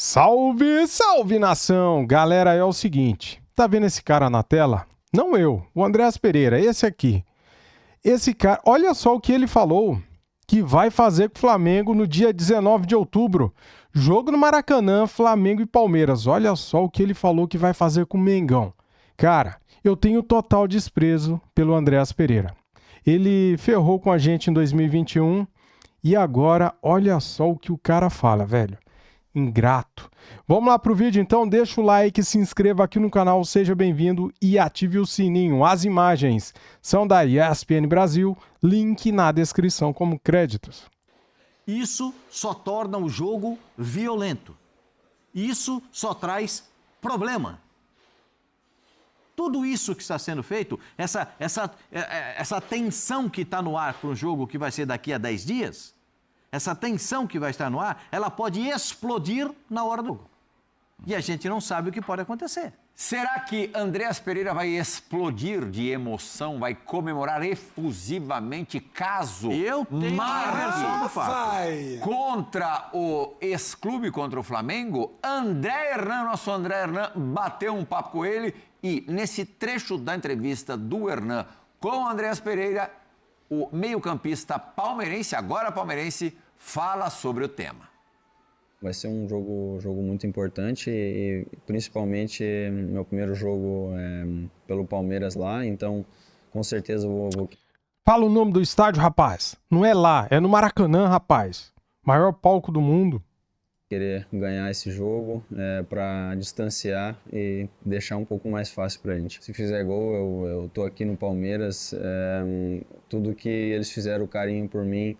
Salve, salve nação! Galera, é o seguinte, tá vendo esse cara na tela? Não eu, o Andréas Pereira, esse aqui. Esse cara, olha só o que ele falou que vai fazer com o Flamengo no dia 19 de outubro. Jogo no Maracanã, Flamengo e Palmeiras. Olha só o que ele falou que vai fazer com o Mengão. Cara, eu tenho total desprezo pelo Andréas Pereira. Ele ferrou com a gente em 2021 e agora olha só o que o cara fala, velho. Ingrato. Vamos lá pro vídeo então, deixa o like, se inscreva aqui no canal, seja bem-vindo e ative o sininho. As imagens são da ESPN Brasil, link na descrição como créditos. Isso só torna o jogo violento. Isso só traz problema. Tudo isso que está sendo feito, essa tensão que está no ar para um jogo que vai ser daqui a 10 dias, essa tensão que vai estar no ar, ela pode explodir na hora do jogo. E a gente não sabe o que pode acontecer. Será que Andréas Pereira vai explodir de emoção, vai comemorar efusivamente caso Eu tenho a versão do fato. contra o ex-clube, contra o Flamengo? André Hernan, nosso André Hernan, bateu um papo com ele e nesse trecho da entrevista do Hernan com o Andréas Pereira, o meio-campista palmeirense, agora palmeirense, fala sobre o tema. Vai ser um jogo muito importante e principalmente meu primeiro jogo pelo Palmeiras lá, então com certeza vou... Fala o nome do estádio, rapaz. Não é lá, é no Maracanã, rapaz. Maior palco do mundo. Querer ganhar esse jogo para distanciar e deixar um pouco mais fácil para a gente. Se fizer gol, eu tô aqui no Palmeiras, tudo que eles fizeram carinho por mim.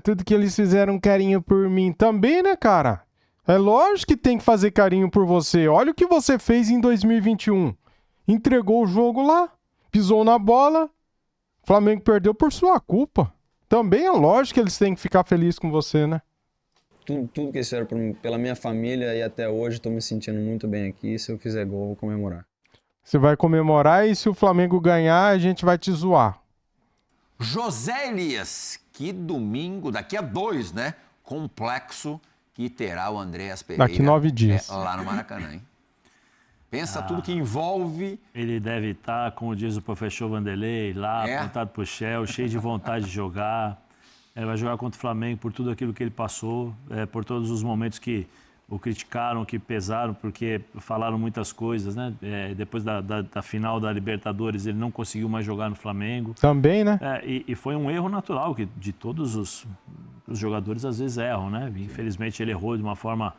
Tudo que eles fizeram carinho por mim também, né, cara? É lógico que tem que fazer carinho por você. Olha o que você fez em 2021. Entregou o jogo lá, pisou na bola, o Flamengo perdeu por sua culpa. Também é lógico que eles têm que ficar felizes com você, né? Tudo que eles fizeram pela minha família e até hoje estou me sentindo muito bem aqui. Se eu fizer gol, eu vou comemorar. Você vai comemorar e se o Flamengo ganhar, a gente vai te zoar. José Elias, que domingo, daqui a 2, né? Complexo que terá o Andréas Pereira. Daqui 9 dias. Lá no Maracanã, hein? Pensa tudo que envolve. Ele deve estar, como diz o professor Vanderlei, lá, apontado pro Shell, cheio de vontade de jogar. Ele vai jogar contra o Flamengo por tudo aquilo que ele passou, por todos os momentos que o criticaram, que pesaram, porque falaram muitas coisas, né? Depois da final da Libertadores, ele não conseguiu mais jogar no Flamengo. Também, né? E foi um erro natural, que de todos os jogadores às vezes erram, né? Infelizmente ele errou de uma forma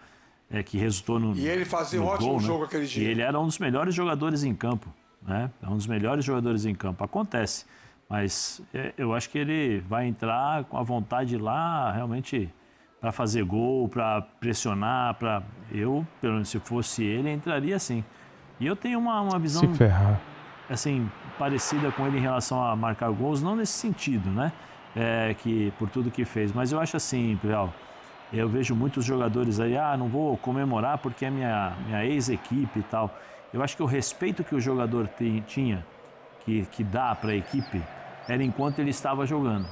que resultou no E ele fazia um ótimo jogo aquele dia. E ele era um dos melhores jogadores em campo, né? É um dos melhores jogadores em campo. Acontece, mas eu acho que ele vai entrar com a vontade lá, realmente, para fazer gol, para pressionar, eu, pelo menos se fosse ele, entraria assim. E eu tenho uma visão Se ferrar. assim, parecida com ele em relação a marcar gols, não nesse sentido, né? Que por tudo que fez, mas eu acho assim, Real, eu vejo muitos jogadores aí, não vou comemorar porque é minha ex-equipe e tal. Eu acho que o respeito que o jogador tinha, que dá para a equipe, era enquanto ele estava jogando.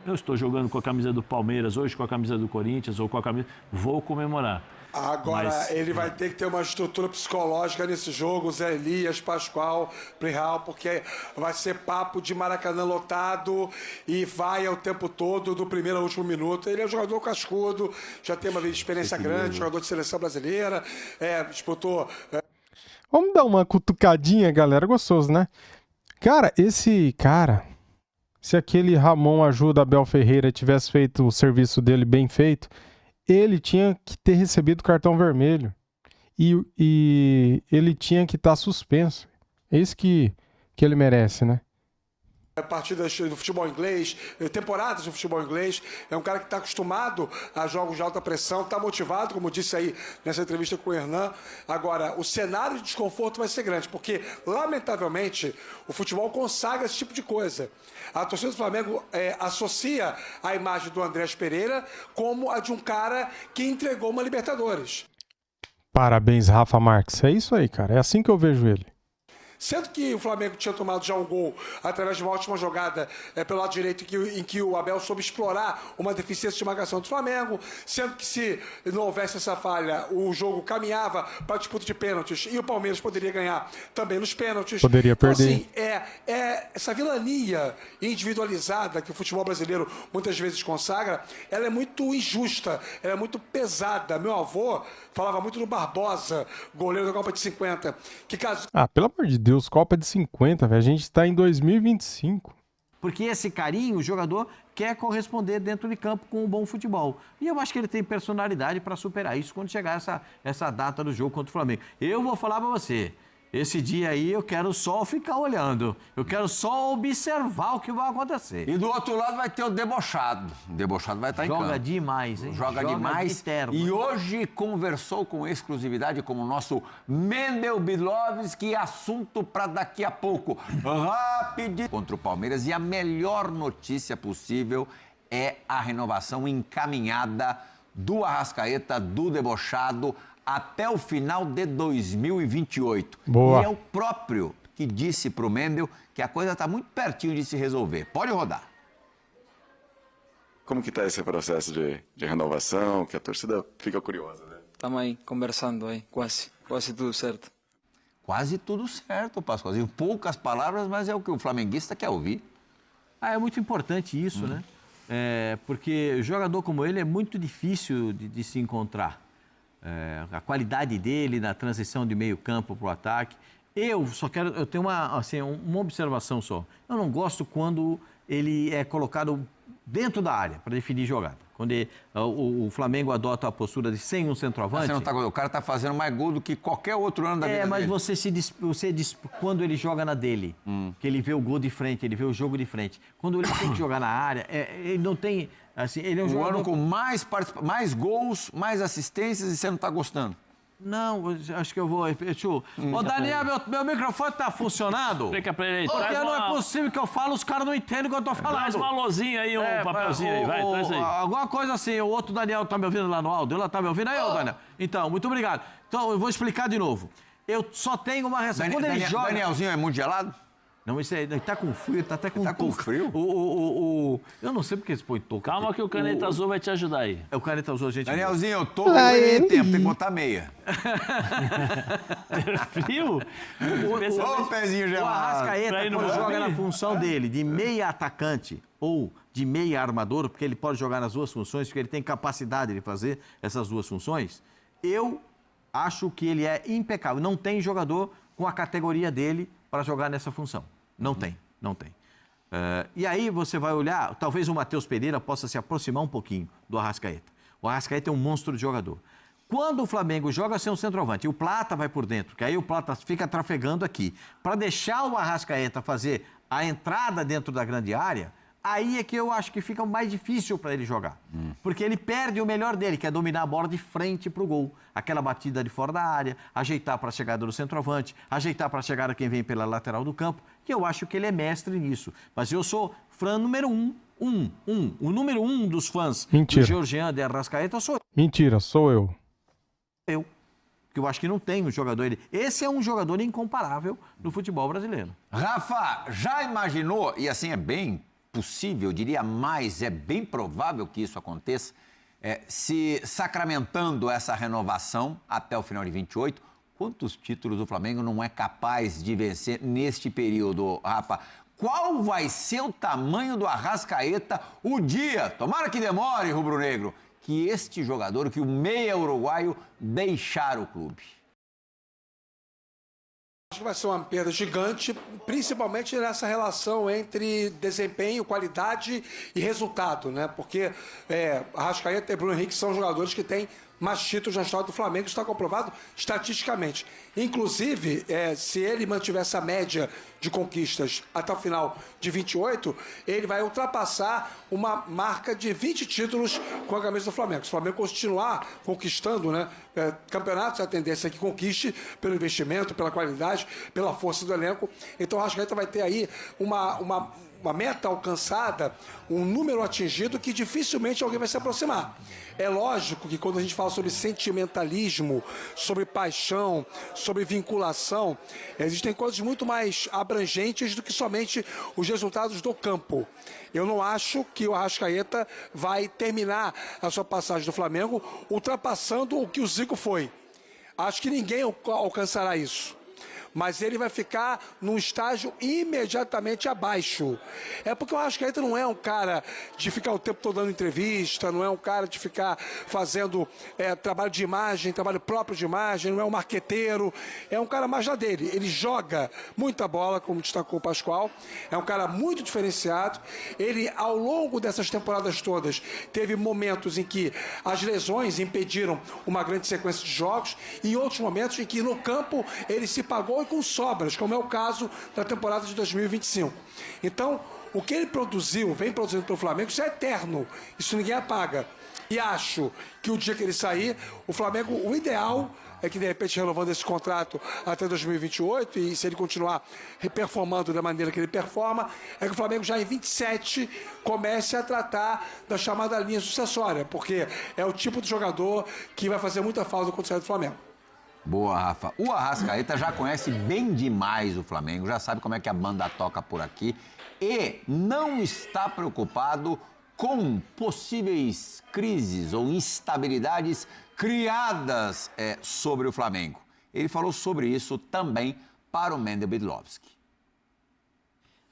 Eu estou jogando com a camisa do Palmeiras, hoje com a camisa do Corinthians, ou com a camisa... Vou comemorar. Agora, ele vai ter que ter uma estrutura psicológica nesse jogo, Zé Elias, Pascoal, Plihal, porque vai ser papo de Maracanã lotado e vai o tempo todo, do primeiro ao último minuto. Ele é um jogador cascudo, já tem uma experiência grande, jogador de seleção brasileira, disputou... Vamos dar uma cutucadinha, galera, gostoso, né? Cara, se aquele Ramon Ajuda Abel Ferreira tivesse feito o serviço dele bem feito, ele tinha que ter recebido cartão vermelho. E ele tinha que estar suspenso. É isso que ele merece, né? Partidas do futebol inglês, temporadas do futebol inglês, é um cara que está acostumado a jogos de alta pressão, está motivado, como disse aí nessa entrevista com o Hernan. Agora, o cenário de desconforto vai ser grande, porque, lamentavelmente, o futebol consagra esse tipo de coisa. A torcida do Flamengo associa a imagem do Andréas Pereira como a de um cara que entregou uma Libertadores. Parabéns, Rafa Marques. É isso aí, cara. É assim que eu vejo ele. Sendo que o Flamengo tinha tomado já um gol através de uma ótima jogada pelo lado direito em que o Abel soube explorar uma deficiência de marcação do Flamengo, sendo que se não houvesse essa falha, o jogo caminhava para a disputa de pênaltis e o Palmeiras poderia ganhar também nos pênaltis. Poderia perder. Então, assim, essa vilania individualizada que o futebol brasileiro muitas vezes consagra, ela é muito injusta, ela é muito pesada. Meu avô falava muito do Barbosa, goleiro da Copa de 50, que caso... Ah, pelo amor de Deus, Copa de 50, velho. A gente tá em 2025. Porque esse carinho, o jogador quer corresponder dentro de campo com um bom futebol. E eu acho que ele tem personalidade para superar isso quando chegar essa data do jogo contra o Flamengo. Eu vou falar para você, esse dia aí eu quero só ficar olhando. Eu quero só observar o que vai acontecer. E do outro lado vai ter o debochado. O debochado vai estar em campo. Joga demais, hein? Joga demais. De terno. E hoje conversou com exclusividade com o nosso Mendel Bilovski, assunto para daqui a pouco. Rapidinho. Contra o Palmeiras. E a melhor notícia possível é a renovação encaminhada do Arrascaeta, do debochado, até o final de 2028. Boa. E é o próprio que disse para o Mendel que a coisa está muito pertinho de se resolver. Pode rodar. Como que está esse processo de renovação, que a torcida fica curiosa, né? Estamos aí conversando aí, quase tudo certo. Quase tudo certo, Pascoalzinho. Poucas palavras, mas é o que o flamenguista quer ouvir. É muito importante isso, né? Porque jogador como ele é muito difícil de se encontrar. A qualidade dele na transição de meio campo para o ataque. Eu tenho uma observação só. Eu não gosto quando ele é colocado dentro da área para definir jogada. Quando o Flamengo adota a postura de sem um centroavante... O cara tá fazendo mais gol do que qualquer outro ano da vida mas dele. quando ele joga na dele, que ele vê o gol de frente, ele vê o jogo de frente. Quando ele tem que jogar na área, ele não tem... Assim, ele é um jogador... ano com mais gols, mais assistências e você não tá gostando. Não, acho que eu vou... Ô, Daniel, meu microfone tá funcionando? Explica pra ele aí. Porque não é possível que eu falo, os caras não entendem o que eu tô falando. Traz uma lousinha aí, um papelzinho aí, vai, traz aí. Alguma coisa assim, o outro Daniel tá me ouvindo lá no áudio, ela tá me ouvindo aí, ô Daniel? Então, muito obrigado. Então, eu vou explicar de novo. Eu só tenho uma reação. Quando ele joga... Danielzinho é muito gelado? Não, isso aí, ele tá com frio, ele tá até com... Tá com frio? Eu não sei porque eles põem touca. Calma que o Caneta Azul vai te ajudar aí. O Caneta Azul, a gente... Danielzinho, eu tô com tempo, tem que botar meia. Frio? Ô, pezinho O gelado. Arrascaeta, Pra ir no quando joga Morumbi? na função dele de meia atacante ou de meia armador, porque ele pode jogar nas duas funções, porque ele tem capacidade de fazer essas duas funções, eu acho que ele é impecável. Não tem jogador com a categoria dele para jogar nessa função. Não tem. E aí você vai olhar, talvez o Matheus Pereira possa se aproximar um pouquinho do Arrascaeta. O Arrascaeta é um monstro de jogador. Quando o Flamengo joga sem um centroavante e o Plata vai por dentro, que aí o Plata fica trafegando aqui, para deixar o Arrascaeta fazer a entrada dentro da grande área, aí é que eu acho que fica mais difícil para ele jogar. Porque ele perde o melhor dele, que é dominar a bola de frente para o gol. Aquela batida de fora da área, ajeitar para a chegada do centroavante, ajeitar para a chegada quem vem pela lateral do campo, que eu acho que ele é mestre nisso. Mas eu sou fã número o número um dos fãs Mentira. do Georgian de Arrascaeta sou Mentira, sou eu. eu. Que eu acho que não tem um jogador... Esse é um jogador incomparável no futebol brasileiro. Rafa, já imaginou, e assim é bem possível, eu diria mais, é bem provável que isso aconteça, se sacramentando essa renovação até o final de 28, quantos títulos o Flamengo não é capaz de vencer neste período, Rafa? Qual vai ser o tamanho do Arrascaeta o dia, tomara que demore, rubro-negro, que este jogador, que o meia uruguaio, deixar o clube? Acho que vai ser uma perda gigante, principalmente nessa relação entre desempenho, qualidade e resultado, né? Porque Arrascaeta e Bruno Henrique são jogadores que têm mais títulos na história do Flamengo, está comprovado estatisticamente. Inclusive, se ele mantiver essa média de conquistas até o final de 28, ele vai ultrapassar uma marca de 20 títulos com a camisa do Flamengo. Se o Flamengo continuar conquistando, né, campeonatos, a tendência é que conquiste pelo investimento, pela qualidade, pela força do elenco. Então, o Arrascaeta vai ter aí uma uma meta alcançada, um número atingido que dificilmente alguém vai se aproximar. É lógico que quando a gente fala sobre sentimentalismo, sobre paixão, sobre vinculação, existem coisas muito mais abrangentes do que somente os resultados do campo. Eu não acho que o Arrascaeta vai terminar a sua passagem do Flamengo ultrapassando o que o Zico foi. Acho que ninguém alcançará isso. Mas ele vai ficar num estágio imediatamente abaixo. É porque o Arrascaeta não é um cara de ficar o tempo todo dando entrevista, não é um cara de ficar fazendo trabalho de imagem, trabalho próprio de imagem, não é um marqueteiro, é um cara mais da dele. Ele joga muita bola, como destacou o Pascoal, é um cara muito diferenciado. Ele, ao longo dessas temporadas todas, teve momentos em que as lesões impediram uma grande sequência de jogos e outros momentos em que no campo ele se pagou com sobras, como é o caso da temporada de 2025. Então, o que ele produziu, vem produzindo pelo Flamengo, isso é eterno, isso ninguém apaga. E acho que o dia que ele sair, o Flamengo, o ideal é que, de repente, renovando esse contrato até 2028, e se ele continuar performando da maneira que ele performa, é que o Flamengo já em 27 comece a tratar da chamada linha sucessória, porque é o tipo de jogador que vai fazer muita falta quando sair do Flamengo. Boa, Rafa. O Arrascaeta já conhece bem demais o Flamengo, já sabe como é que a banda toca por aqui e não está preocupado com possíveis crises ou instabilidades criadas sobre o Flamengo. Ele falou sobre isso também para o Mendel Bidlovski.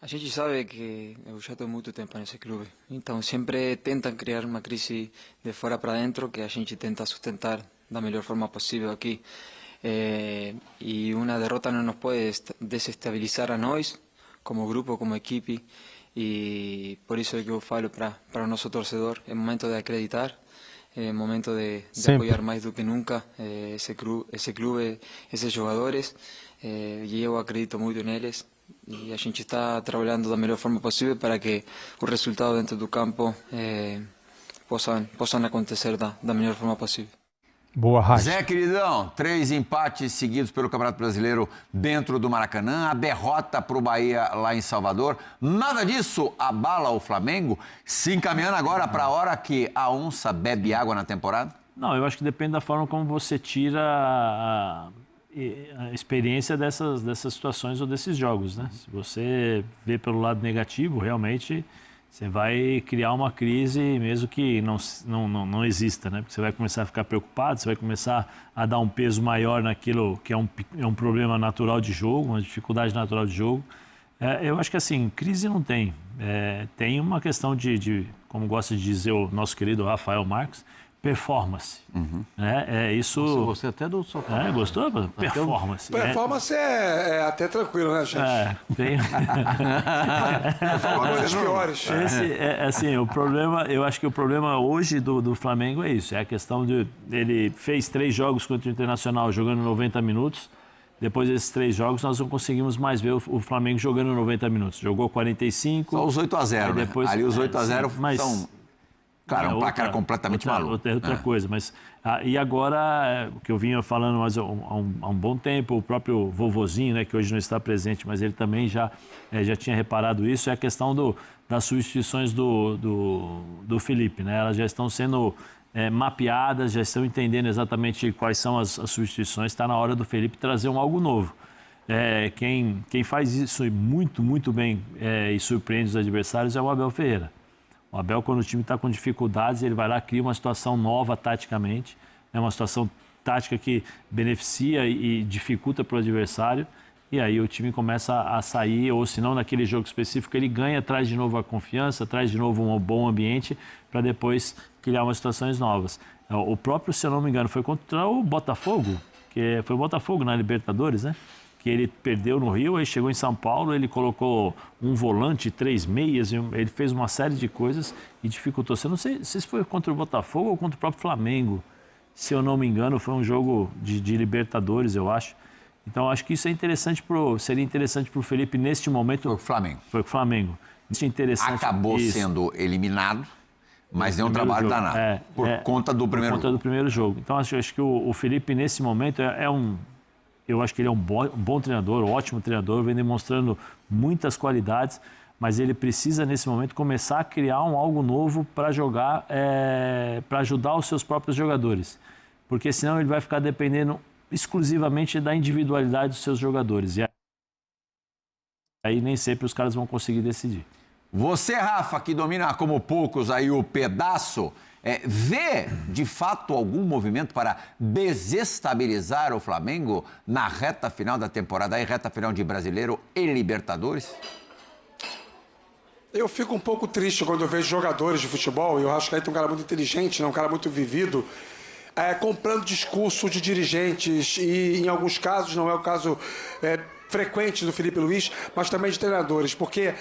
A gente sabe que eu já estou muito tempo nesse clube, então sempre tentam criar uma crise de fora para dentro que a gente tenta sustentar da melhor forma possível aqui. Y una derrota no nos puede desestabilizar a nós, como grupo, como equipe, y por eso es que yo falo para o nosso torcedor, é momento de acreditar, é momento de apoiar mais do que nunca esse clube, esses jogadores, e eu acredito muito neles, e a gente está trabalhando da melhor forma possível para que os resultados dentro do campo possam acontecer da melhor forma possível. Boa, Racha. Zé, queridão, 3 empates seguidos pelo Campeonato Brasileiro dentro do Maracanã, a derrota para o Bahia lá em Salvador. Nada disso abala o Flamengo, se encaminhando agora para a hora que a onça bebe água na temporada? Não, eu acho que depende da forma como você tira a experiência dessas situações ou desses jogos, né? Se você vê pelo lado negativo, realmente você vai criar uma crise mesmo que não exista, né? Porque você vai começar a ficar preocupado, você vai começar a dar um peso maior naquilo que é um problema natural de jogo, uma dificuldade natural de jogo. Eu acho que assim, crise não tem. Tem uma questão de, como gosta de dizer o nosso querido Rafael Marques, performance. Isso. Você até do seu gostou? Performance. Performance é até tranquilo, né, gente? Tem. Coisas piores. Assim, o problema, eu acho que o problema hoje do Flamengo é isso. É a questão de ele fez 3 jogos contra o Internacional jogando 90 minutos. Depois desses 3 jogos, nós não conseguimos mais ver o Flamengo jogando 90 minutos. Jogou 45. Só os 8-0, né? Depois, ali os 8-0 são... Claro, um placar completamente maluco. Outra coisa, mas... e agora, o que eu vinha falando há um bom tempo, o próprio vovozinho, né, que hoje não está presente, mas ele também já tinha reparado isso, é a questão das substituições do Felipe, né? Elas já estão sendo mapeadas, já estão entendendo exatamente quais são as substituições. Está na hora do Felipe trazer algo novo. Quem faz isso muito, muito bem e surpreende os adversários é o Abel Ferreira. O Abel, quando o time está com dificuldades, ele vai lá, cria uma situação nova taticamente, uma situação tática que beneficia e dificulta para o adversário, e aí o time começa a sair, ou se não, naquele jogo específico, ele ganha, traz de novo a confiança, traz de novo um bom ambiente, para depois criar umas situações novas. O próprio, se eu não me engano, foi contra o Botafogo, que foi o Botafogo na Libertadores, né? Que ele perdeu no Rio, aí chegou em São Paulo, ele colocou um volante, 3 meias, ele fez uma série de coisas e dificultou. Eu não sei se foi contra o Botafogo ou contra o próprio Flamengo, se eu não me engano, foi um jogo de Libertadores, eu acho. Então, acho que isso seria interessante para o Felipe neste momento. Foi o Flamengo. Foi o Flamengo. Isso é interessante. Acabou sendo eliminado, mas deu um trabalho danado, por conta do primeiro jogo. Por conta do primeiro jogo. Então, acho que o Felipe, nesse momento, eu acho que ele é um bom treinador, um ótimo treinador, vem demonstrando muitas qualidades, mas ele precisa, nesse momento, começar a criar algo novo para jogar, para ajudar os seus próprios jogadores. Porque senão ele vai ficar dependendo exclusivamente da individualidade dos seus jogadores. E aí nem sempre os caras vão conseguir decidir. Você, Rafa, que domina como poucos aí o pedaço, vê de fato algum movimento para desestabilizar o Flamengo na reta final da temporada, aí reta final de Brasileiro e Libertadores? Eu fico um pouco triste quando eu vejo jogadores de futebol, e eu acho que aí tem um cara muito inteligente, né, um cara muito vivido, comprando discurso de dirigentes, e em alguns casos, não é o caso frequente do Felipe Luiz, mas também de treinadores, porque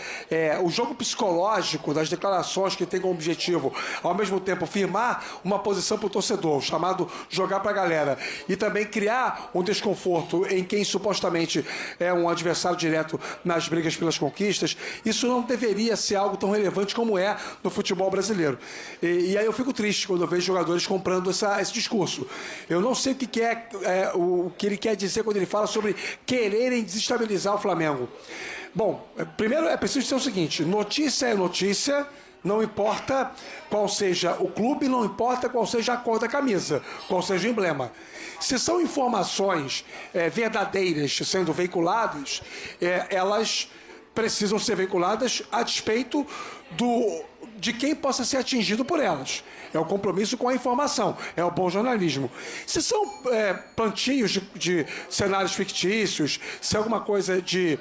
o jogo psicológico das declarações que tem como objetivo, ao mesmo tempo, firmar uma posição para o torcedor, chamado jogar para a galera, e também criar um desconforto em quem supostamente é um adversário direto nas brigas pelas conquistas, isso não deveria ser algo tão relevante como é no futebol brasileiro. E aí eu fico triste quando eu vejo jogadores comprando esse discurso. Eu não sei o que ele quer dizer quando ele fala sobre quererem desestabilizar o Flamengo. Bom, primeiro é preciso dizer o seguinte: notícia é notícia, não importa qual seja o clube, não importa qual seja a cor da camisa, qual seja o emblema. Se são informações verdadeiras sendo veiculadas, elas precisam ser veiculadas a despeito de quem possa ser atingido por elas. É o compromisso com a informação, é o bom jornalismo. Se são plantios de cenários fictícios, se é alguma coisa de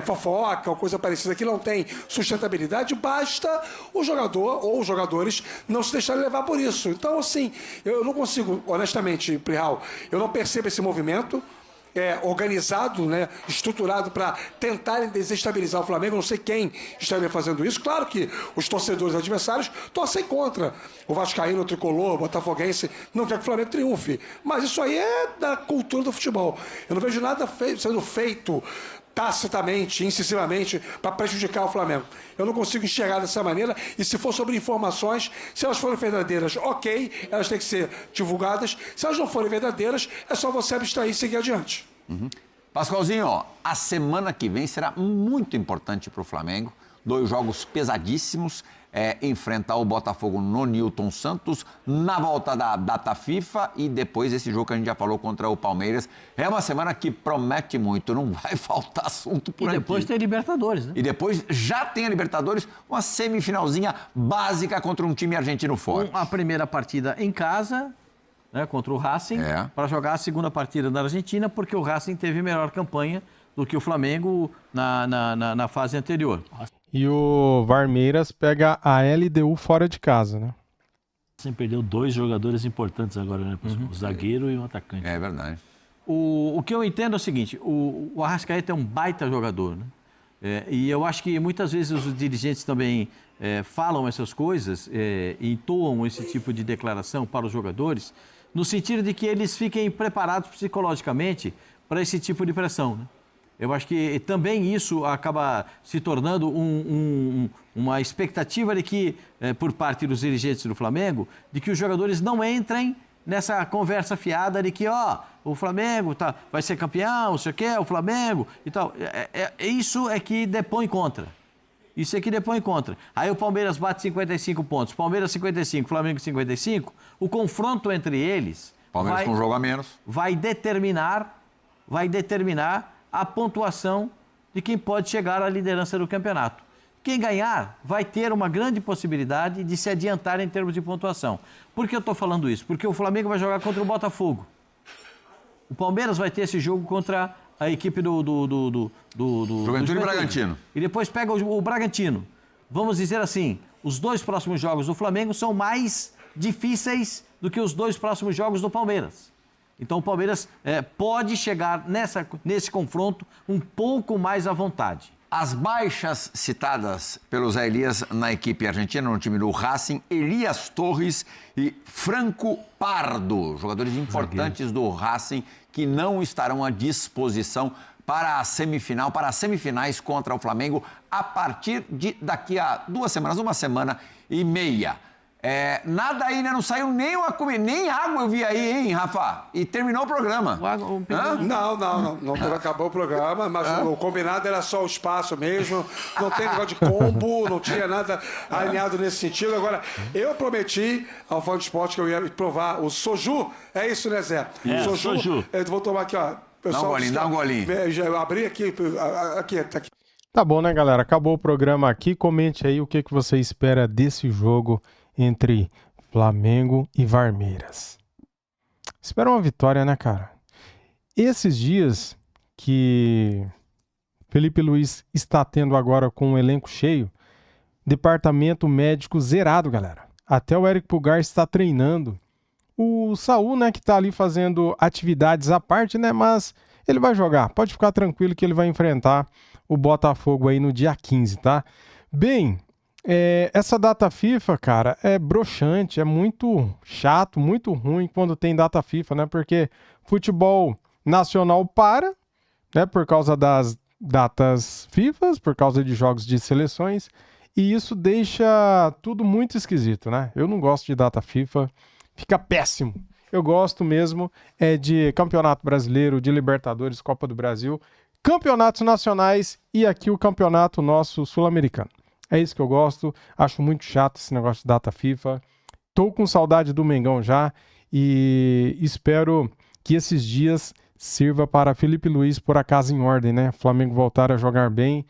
fofoca ou coisa parecida que não tem sustentabilidade, basta o jogador ou os jogadores não se deixarem levar por isso. Então, assim, eu não consigo, honestamente, Plihal, eu não percebo esse movimento organizado, né, estruturado para tentarem desestabilizar o Flamengo. Não sei quem estaria fazendo isso. Claro que os torcedores adversários torcem contra. O vascaíno, o tricolor, o botafoguense não quer que o Flamengo triunfe. Mas isso aí é da cultura do futebol. Eu não vejo nada sendo feito tacitamente, incisivamente, para prejudicar o Flamengo. Eu não consigo enxergar dessa maneira, e se for sobre informações, se elas forem verdadeiras, ok, elas têm que ser divulgadas. Se elas não forem verdadeiras, é só você abstrair e seguir adiante. Pascoalzinho, ó, a semana que vem será muito importante para o Flamengo. 2 jogos pesadíssimos. Enfrentar o Botafogo no Newton Santos, na volta da data FIFA, e depois esse jogo que a gente já falou contra o Palmeiras. É uma semana que promete muito, não vai faltar assunto por aqui. E depois tem Libertadores, né? E depois já tem a Libertadores, uma semifinalzinha básica contra um time argentino forte. A primeira partida em casa, né, contra o Racing, para jogar a segunda partida na Argentina, porque o Racing teve melhor campanha do que o Flamengo na fase anterior. E o Varmeiras pega a LDU fora de casa, né? Você perdeu 2 jogadores importantes agora, né? O zagueiro e o atacante. É verdade. O que eu entendo é o seguinte: o Arrascaeta é um baita jogador, né? E eu acho que muitas vezes os dirigentes também falam essas coisas, entoam esse tipo de declaração para os jogadores, no sentido de que eles fiquem preparados psicologicamente para esse tipo de pressão, né? Eu acho que também isso acaba se tornando uma expectativa de que, por parte dos dirigentes do Flamengo, de que os jogadores não entrem nessa conversa fiada de que, o Flamengo vai ser campeão, não sei o quê, o Flamengo e tal. Isso é que depõe contra. Isso é que depõe contra. Aí o Palmeiras bate 55 pontos, Palmeiras 55, Flamengo 55, o confronto entre eles... Palmeiras com um jogo a menos. Vai determinar a pontuação de quem pode chegar à liderança do campeonato. Quem ganhar vai ter uma grande possibilidade de se adiantar em termos de pontuação. Por que eu estou falando isso? Porque o Flamengo vai jogar contra o Botafogo. O Palmeiras vai ter esse jogo contra a equipe do Juventude e Bragantino. E depois pega o Bragantino. Vamos dizer assim, os 2 próximos jogos do Flamengo são mais difíceis do que os 2 próximos jogos do Palmeiras. Então o Palmeiras pode chegar nesse confronto um pouco mais à vontade. As baixas citadas pelo Zé Elias na equipe argentina, no time do Racing, Elias Torres e Franco Pardo, jogadores importantes do Racing que não estarão à disposição para a semifinal, para as semifinais contra o Flamengo a partir de daqui a 2 semanas, 1 semana e meia. Nada ainda, não saiu nem uma comida, nem água eu vi aí, hein, Rafa? E terminou o programa. Não acabou o programa, mas o combinado era só o espaço mesmo, não tem negócio de combo, não tinha nada alinhado nesse sentido. Agora, eu prometi ao Fã de Esporte que eu ia provar o soju, é isso, né, Zé? Soju. Eu vou tomar aqui, ó. Pessoal, dá um golinho. Eu abri aqui, tá aqui. Tá bom, né, galera? Acabou o programa aqui. Comente aí o que você espera desse jogo entre Flamengo e Varmeiras. Espera uma vitória, né, cara? Esses dias que Felipe Luiz está tendo agora com um elenco cheio, departamento médico zerado, galera. Até o Eric Pulgar está treinando. O Saul, né, que tá ali fazendo atividades à parte, né, mas ele vai jogar. Pode ficar tranquilo que ele vai enfrentar o Botafogo aí no dia 15, tá? Bem, essa data FIFA, cara, é broxante, é muito chato, muito ruim quando tem data FIFA, né? Porque futebol nacional para, né, por causa das datas FIFA, por causa de jogos de seleções, e isso deixa tudo muito esquisito, né? Eu não gosto de data FIFA, fica péssimo. Eu gosto mesmo de Campeonato Brasileiro, de Libertadores, Copa do Brasil, campeonatos nacionais e aqui o campeonato nosso sul-americano. É isso que eu gosto, acho muito chato esse negócio de data FIFA. Tô com saudade do Mengão já e espero que esses dias sirva para Felipe Luiz pôr a casa em ordem, né? Flamengo voltar a jogar bem,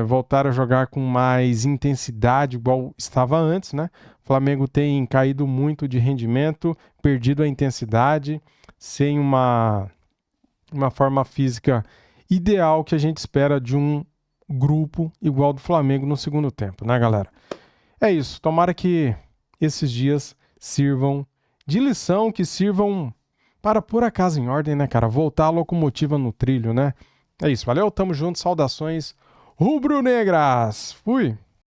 voltar a jogar com mais intensidade, igual estava antes, né? Flamengo tem caído muito de rendimento, perdido a intensidade, sem uma forma física ideal que a gente espera de um grupo igual do Flamengo no segundo tempo, né, galera? É isso. Tomara que esses dias sirvam de lição, que sirvam para pôr a casa em ordem, né, cara? Voltar a locomotiva no trilho, né? É isso. Valeu, tamo junto. Saudações rubro-negras. Fui!